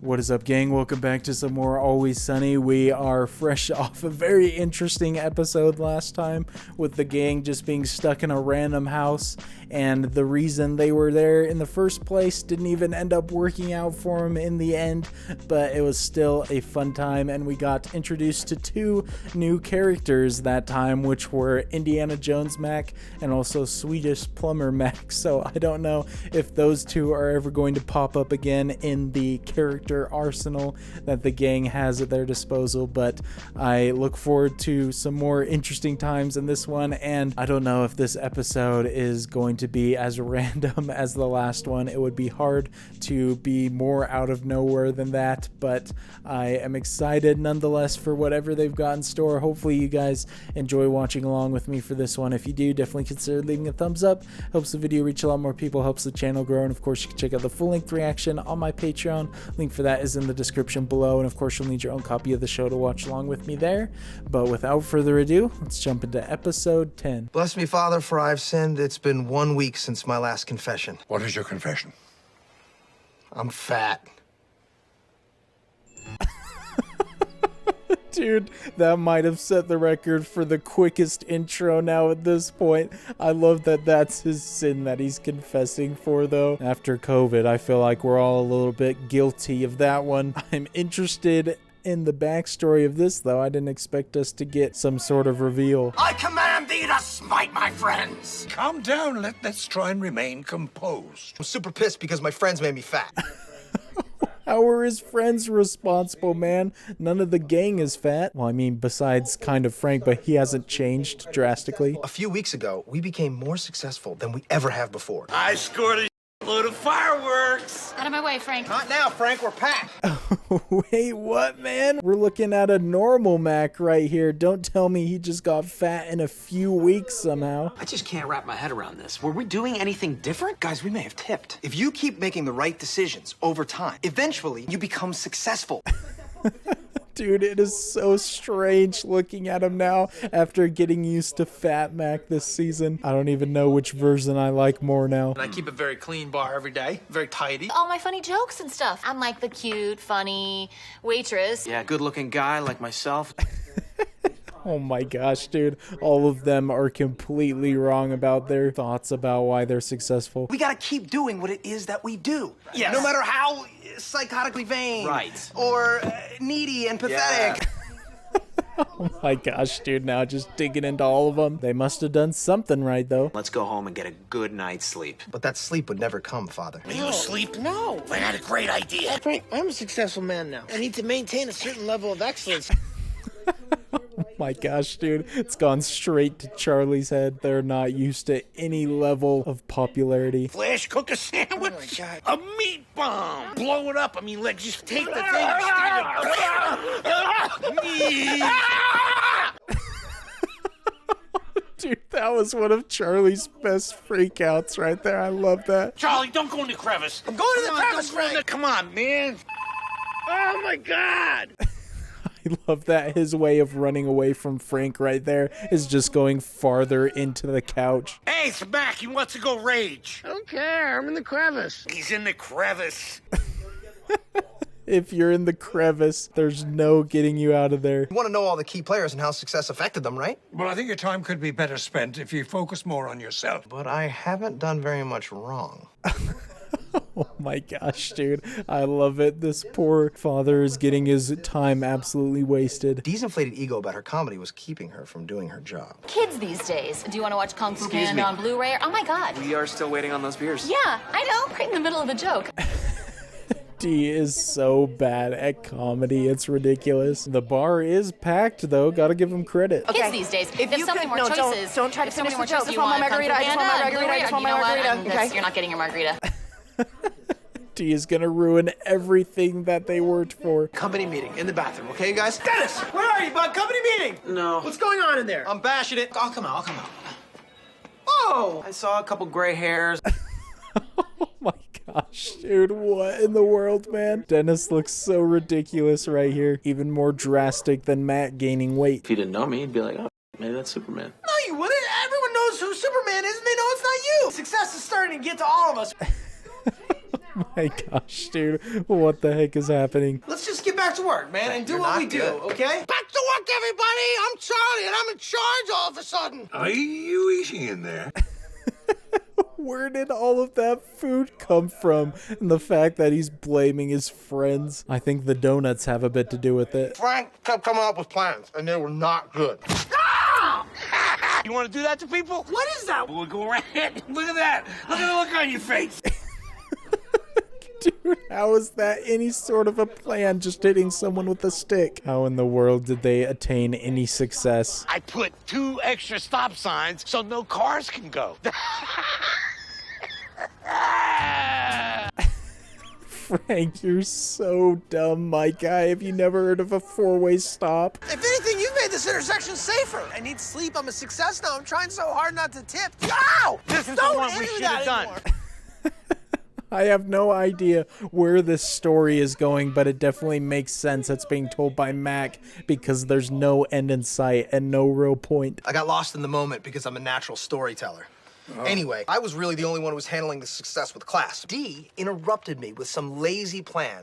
What is up, gang? Welcome back to some more Always Sunny. We are fresh off a very interesting episode last time with the gang just being stuck in a random house, and the reason they were there in the first place didn't even end up working out for them in the end, but it was still a fun time, and we got introduced to two new characters that time, which were Indiana Jones Mac and also Swedish Plumber Mac. So I don't know if those two are ever going to pop up again in the character arsenal that the gang has at their disposal, but I look forward to some more interesting times in this one, and I don't know if this episode is going to be as random as the last one. It would be hard to be more out of nowhere than that, but I am excited nonetheless for whatever they've got in store. Hopefully you guys enjoy watching along with me for this one. If you do, definitely consider leaving a thumbs up. Helps the video reach a lot more people, helps the channel grow, and of course you can check out the full-length reaction on my Patreon. Link for that is in the description below, and of course you'll need your own copy of the show to watch along with me there. But without further ado, let's jump into episode 10. Bless me, Father, for I've sinned. It's been 1 week since my last confession. What is your confession? I'm fat. Dude, that might have set the record for the quickest intro now at this point. I love that that's his sin that he's confessing for, though. After COVID, I feel like we're all a little bit guilty of that one. I'm interested in the backstory of this, though. I didn't expect us to get some sort of reveal. I command thee to smite my friends. Calm down. Let's try and remain composed. I'm super pissed because my friends made me fat. How are his friends responsible, man? None of the gang is fat. Well, I mean, besides kind of Frank, but he hasn't changed drastically. A few weeks ago, we became more successful than we ever have before. I scored a load of fireworks. Out of my way, Frank. Not now, Frank. We're packed. Wait, what, man? We're looking at a normal Mac right here. Don't tell me he just got fat in a few weeks somehow. I just can't wrap my head around this. Were we doing anything different? Guys, we may have tipped. If you keep making the right decisions over time, eventually you become successful. Dude, it is so strange looking at him now after getting used to Fat Mac this season. I don't even know which version I like more now. And I keep a very clean bar every day, very tidy. All my funny jokes and stuff. I'm like the cute, funny waitress. Yeah, good-looking guy like myself. Oh my gosh, dude. All of them are completely wrong about their thoughts about why they're successful. We gotta keep doing what it is that we do. Yes. No matter how psychotically vain. Right. Or needy and pathetic. Oh my gosh, dude. Now just digging into all of them. They must have done something right, though. Let's go home and get a good night's sleep. But that sleep would never come, Father. Are you asleep? No. I had a great idea. Frank, I'm a successful man now. I need to maintain a certain level of excellence. Oh my gosh, dude. It's gone straight to Charlie's head. They're not used to any level of popularity. Flash cook a sandwich. Oh my God. A meat bomb. Blow it up. I mean, like, just take the thing. Dude, that was one of Charlie's best freakouts right there. I love that. Charlie, don't go in the crevice. I'm going to the crevice, Don't go in Frank. Come on, man. Oh, my God. I love that his way of running away from Frank right there is just going farther into the couch. Hey, it's Mac. He wants to go rage. I don't care. I'm in the crevice. He's in the crevice. If you're in the crevice, there's no getting you out of there. You want to know all the key players and how success affected them, right? Well, I think your time could be better spent if you focus more on yourself. But I haven't done very much wrong. Oh my gosh, dude. I love it. This poor father is getting his time absolutely wasted. Dee's inflated ego about her comedy was keeping her from doing her job. Kids these days. Do you want to watch Kung Fu Excuse Panda me. on Blu-ray? Oh my God. We are still waiting on those beers. Yeah, I know. Right in the middle of the joke. D is so bad at comedy. It's ridiculous. The bar is packed, though. Gotta give him credit. Kids these days. If There's you so many could- more no, choices. don't try to There's so finish many more the joke. choices. I just want my Kung Fu margarita. I just want my Panda, margarita. I just Blu-ray, want my you know what? margarita. Okay. You're not getting your margarita. D is gonna ruin everything that they worked for. Company meeting in the bathroom, okay, you guys? Dennis, where are you, bud? Company meeting. No. What's going on in there? I'm bashing it. I'll come out. Oh, I saw a couple gray hairs. Oh my gosh, dude. What in the world, man? Dennis looks so ridiculous right here. Even more drastic than Matt gaining weight. If you didn't know me, you'd be like, oh, maybe that's Superman. no, you wouldn't. Everyone knows who Superman is, and they know it's not you. Success is starting to get to all of us. My gosh, dude. What the heck is happening? Let's just get back to work, man, and do what we do, okay? Back to work, everybody! I'm Charlie, and I'm in charge all of a sudden. Are you eating in there? Where did all of that food come from? And the fact that he's blaming his friends. I think the donuts have a bit to do with it. Frank kept coming up with plans, and they were not good. You want to do that to people? What is that? We'll go right ahead. Look at that. Look at the look on your face. Dude, how is that any sort of a plan, just hitting someone with a stick? How in the world did they attain any success? I put 2 extra stop signs so no cars can go. Frank, you're so dumb, my guy. Have you never heard of a 4-way stop? If anything, you've made this intersection safer. I need sleep. I'm a success now. I'm trying so hard not to tip. Ow! This is Don't the one we do should that have done. anymore. I have no idea where this story is going, but it definitely makes sense. It's being told by Mac because there's no end in sight and no real point. I got lost in the moment because I'm a natural storyteller. Anyway, I was really the only one who was handling the success with class. D interrupted me with some lazy plan.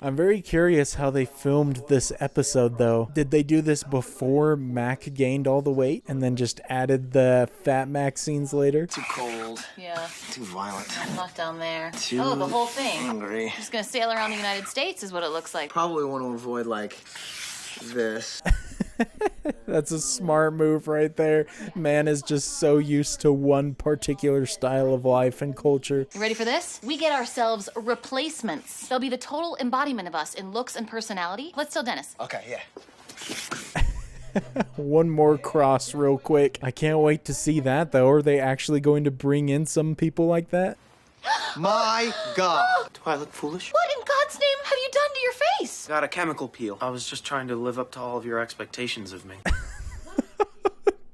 I'm very curious how they filmed this episode, though. Did they do this before Mac gained all the weight and then just added the fat Mac scenes later? Too cold, Yeah, too violent, not down there. too Oh, the whole thing. hungry. Just gonna sail around the United States is what it looks like. Probably want to avoid, like, this. That's a smart move right there. Man is just so used to one particular style of life and culture. You ready for this? We get ourselves replacements. They'll be the total embodiment of us in looks and personality. Let's tell Dennis. Okay, yeah. One more cross real quick. I can't wait to see that, though. Are they actually going to bring in some people like that? My God. Do I look foolish? What in God's name have you done to your face? Got a chemical peel. I was just trying to live up to all of your expectations of me.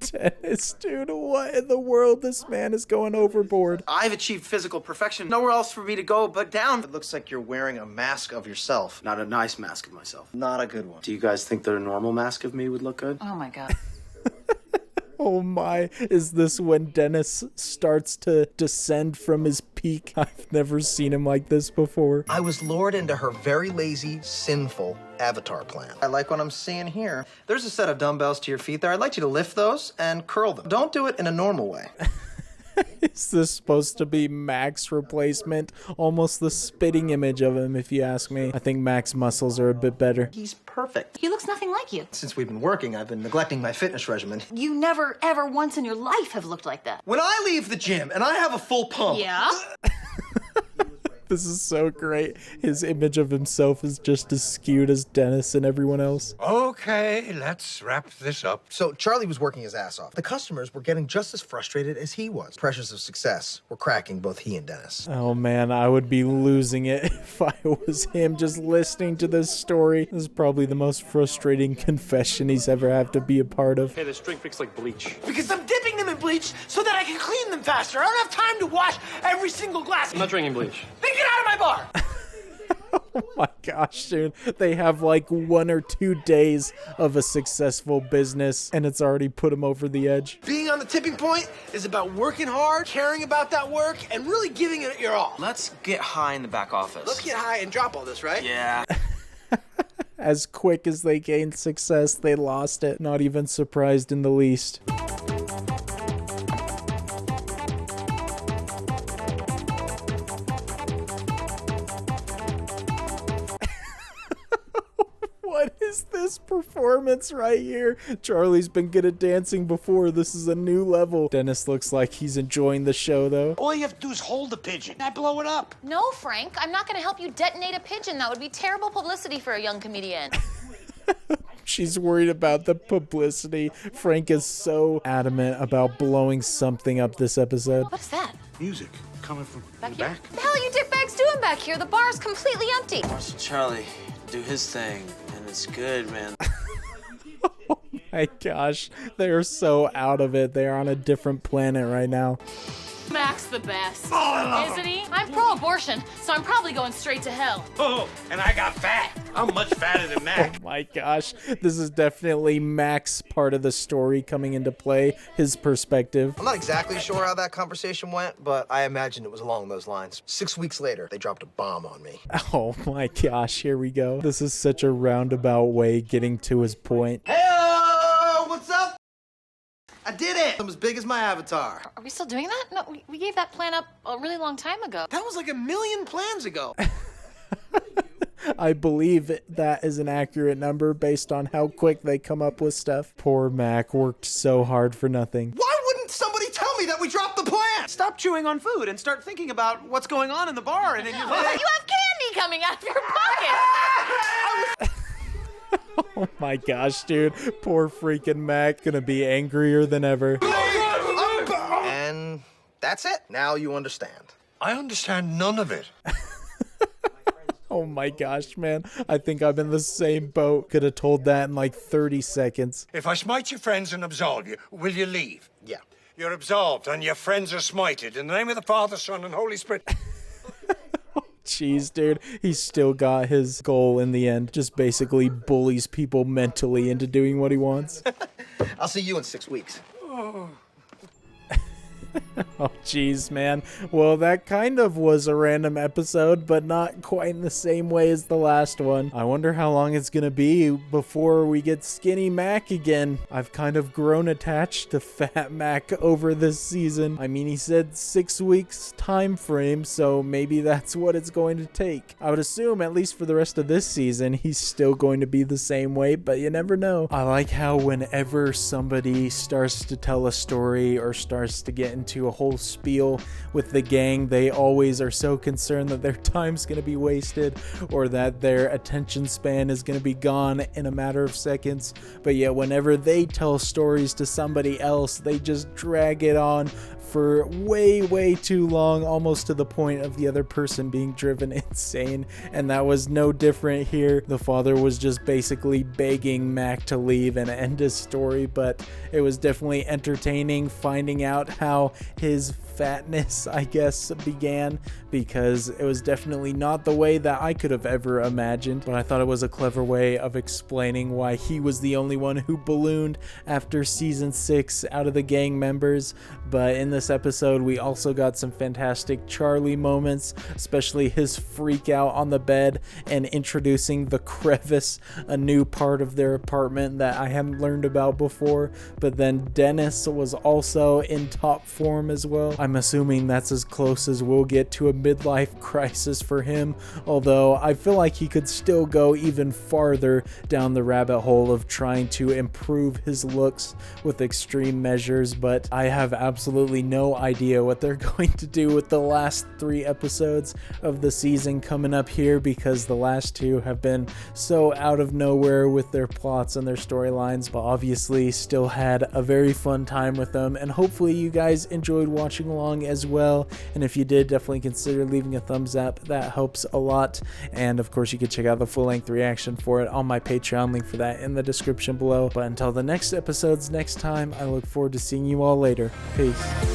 Dennis, dude, what in the world? This man is going overboard. I've achieved physical perfection. Nowhere else for me to go but down. It looks like you're wearing a mask of yourself. Not a nice mask of myself. Not a good one. Do you guys think that a normal mask of me would look good? Oh my God. Oh my, is this when Dennis starts to descend from his peak? I've never seen him like this before. I was lured into her very lazy, sinful avatar plan. I like what I'm seeing here. There's a set of dumbbells to your feet there. I'd like you to lift those and curl them. Don't do it in a normal way. Is this supposed to be Mac's replacement? Almost the spitting image of him, if you ask me. I think Mac's muscles are a bit better. He's perfect. He looks nothing like you. Since we've been working, I've been neglecting my fitness regimen. You never, ever once in your life have looked like that. When I leave the gym and I have a full pump, Yeah? This is so great. His image of himself is just as skewed as Dennis and everyone else. Okay, let's wrap this up. So Charlie was working his ass off. The customers were getting just as frustrated as he was. Pressures of success were cracking both he and Dennis. Oh man, I would be losing it if I was him just listening to this story. This is probably the most frustrating confession he's ever had to be a part of. Hey, this drink tastes like bleach. Because I'm dipping them in bleach so that I can clean them faster. I don't have time to wash every single glass. I'm not drinking bleach. Then get out of my bar. Oh my gosh, dude. They have like 1 or 2 days of a successful business and it's already put him over the edge. Being on the tipping point is about working hard, caring about that work, and really giving it your all. Let's get high in the back office. Let's get high and drop all this, right? Yeah. As quick as they gained success, they lost it. Not even surprised in the least. What is this performance right here? Charlie's been good at dancing before. This is a new level. Dennis looks like he's enjoying the show, though. All you have to do is hold the pigeon. I blow it up. No, Frank, I'm not gonna help you detonate a pigeon. That would be terrible publicity for a young comedian. She's worried about the publicity. Frank is so adamant about blowing something up this episode. What's that? Music coming from Back the here? back. The hell are you dickbags doing back here? The bar's completely empty. Watch Charlie do his thing, and it's good, man. My gosh, they're so out of it. They're on a different planet right now. Mac's the best. Isn't he? I'm pro-abortion, so I'm probably going straight to hell. Oh, and I got fat. I'm much fatter than Mac. My gosh, this is definitely Mac's part of the story coming into play, his perspective. I'm not exactly sure how that conversation went, but I imagine it was along those lines. 6 weeks later, they dropped a bomb on me. Oh my gosh, here we go. This is such a roundabout way getting to his point. Hey, what's up? I did it. I'm as big as my avatar. Are we still doing that? No, we gave that plan up a really long time ago. That was like a million plans ago. I believe that is an accurate number based on how quick they come up with stuff. Poor Mac worked so hard for nothing. Why wouldn't somebody tell me that we dropped the plan? Stop chewing on food and start thinking about what's going on in the bar and in your You have candy coming out of your pocket. Oh my gosh, dude. Poor freaking Mac. Gonna be angrier than ever. And that's it. Now you understand. I understand none of it. Oh my gosh, man. I think I'm in the same boat. Could have told that in like 30 seconds. If I smite your friends and absolve you, will you leave? Yeah. You're absolved and your friends are smited. In the name of the Father, Son, and Holy Spirit. Jeez, dude. He still got his goal in the end. Just basically bullies people mentally into doing what he wants. I'll see you in 6 weeks. Oh, jeez, man. Well, that kind of was a random episode, but not quite in the same way as the last one. I wonder how long it's gonna be before we get Skinny Mac again. I've kind of grown attached to Fat Mac over this season. I mean, he said 6 weeks time frame, so maybe that's what it's going to take. I would assume, at least for the rest of this season, he's still going to be the same way, but you never know. I like how whenever somebody starts to tell a story or starts to get into a whole spiel with the gang, they always are so concerned that their time's going to be wasted or that their attention span is going to be gone in a matter of seconds. But yet whenever they tell stories to somebody else, they just drag it on for way too long, almost to the point of the other person being driven insane. And that was no different here. The father was just basically begging Mac to leave and end his story, but it was definitely entertaining finding out how his fatness, I guess, began, because it was definitely not the way that I could have ever imagined, but I thought it was a clever way of explaining why he was the only one who ballooned after season 6 out of the gang members. But in this episode, we also got some fantastic Charlie moments, especially his freak out on the bed and introducing the crevice, a new part of their apartment that I hadn't learned about before. But then Dennis was also in top form as well. I'm assuming that's as close as we'll get to a midlife crisis for him, although I feel like he could still go even farther down the rabbit hole of trying to improve his looks with extreme measures. But I have absolutely no idea what they're going to do with the last 3 episodes of the season coming up here, because the last 2 have been so out of nowhere with their plots and their storylines. But obviously still had a very fun time with them, and hopefully you guys enjoyed watching along as well. And if you did, definitely consider leaving a thumbs up. That helps a lot. And of course, you can check out the full-length reaction for it on my Patreon, link for that in the description below. But until the next episodes next time, I look forward to seeing you all later. Peace.